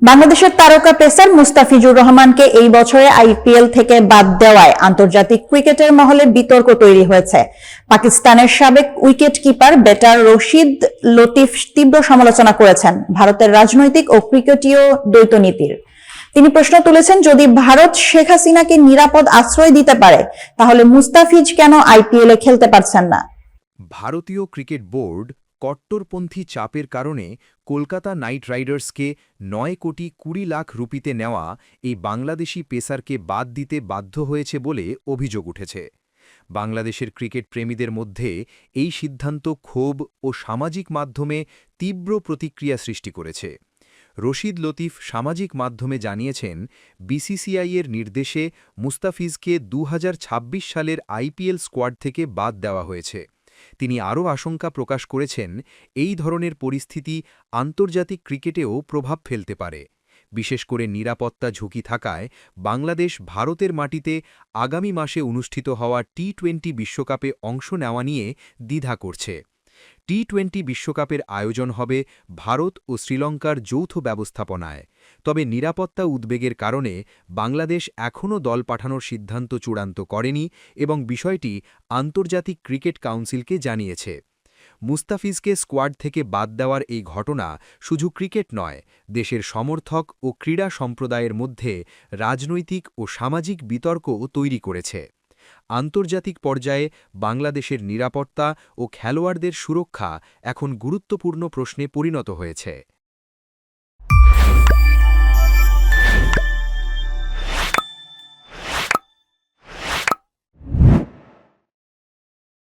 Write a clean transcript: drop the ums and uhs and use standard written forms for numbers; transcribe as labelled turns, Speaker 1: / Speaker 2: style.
Speaker 1: বাংলাদেশের তারকা পেসার মুস্তাফিজুর রহমানকে এই বছরে আইপিএল থেকে বাদ দেওয়ায় আন্তর্জাতিক ক্রিকেটের মহলে বিতর্ক তৈরি হয়েছে। পাকিস্তানের সাবেক wicket keeper batter Rashid Latif তীব্র সমালোচনা করেছেন ভারতের রাজনৈতিক ও ক্রিকেটীয় দ্বৈতনীতির। তিনি প্রশ্ন তুলেছেন, যদি ভারত শেখ হাসিনাকে নিরাপদ আশ্রয় দিতে পারে তাহলে মুস্তাফিজ কেন আইপিএলে খেলতে পারছেন না।
Speaker 2: ভারতীয় ক্রিকেট বোর্ড কট্টরপন্থী চাপের কারণে কলকাতা নাইট রাইডার্সকে 9,20,00,000 রুপিতে নেওয়া এই বাংলাদেশি পেসারকে বাদ দিতে বাধ্য হয়েছে বলে অভিযোগ উঠেছে। বাংলাদেশের ক্রিকেট প্রেমীদের মধ্যে এই সিদ্ধান্ত ক্ষোভ ও সামাজিক মাধ্যমে তীব্র প্রতিক্রিয়া সৃষ্টি করেছে। রশিদ লতিফ সামাজিক মাধ্যমে জানিয়েছেন, বিসিসিআইয়ের নির্দেশে মুস্তাফিজকে 2026 সালের আইপিএল স্কোয়াড থেকে বাদ দেওয়া হয়েছে। তিনি আরও আশঙ্কা প্রকাশ করেছেন, এই ধরনের পরিস্থিতি আন্তর্জাতিক ক্রিকেটেও প্রভাব ফেলতে পারে। বিশেষ করে নিরাপত্তা ঝুঁকি থাকায় বাংলাদেশ ভারতের মাটিতে আগামী মাসে অনুষ্ঠিত হওয়া টি-20 বিশ্বকাপে অংশ নেওয়া নিয়ে দ্বিধা করছে। টি-20 বিশ্বকাপের আয়োজন হবে ভারত ও শ্রীলঙ্কার যৌথ ব্যবস্থাপনায়। তবে নিরাপত্তা উদ্বেগের কারণে বাংলাদেশ এখনও দল পাঠানোর সিদ্ধান্ত চূড়ান্ত করেনি এবং বিষয়টি আন্তর্জাতিক ক্রিকেট কাউন্সিলকে জানিয়েছে। মুস্তাফিজকে স্কোয়াড থেকে বাদ দেওয়ার এই ঘটনা শুধু ক্রিকেট নয়, দেশের সমর্থক ও ক্রীড়া সম্প্রদায়ের মধ্যে রাজনৈতিক ও সামাজিক বিতর্কও তৈরি করেছে। আন্তর্জাতিক পর্যায়ে বাংলাদেশের নিরাপত্তা ও খেলোয়াড়দের সুরক্ষা এখন গুরুত্বপূর্ণ প্রশ্নে পরিণত হয়েছে।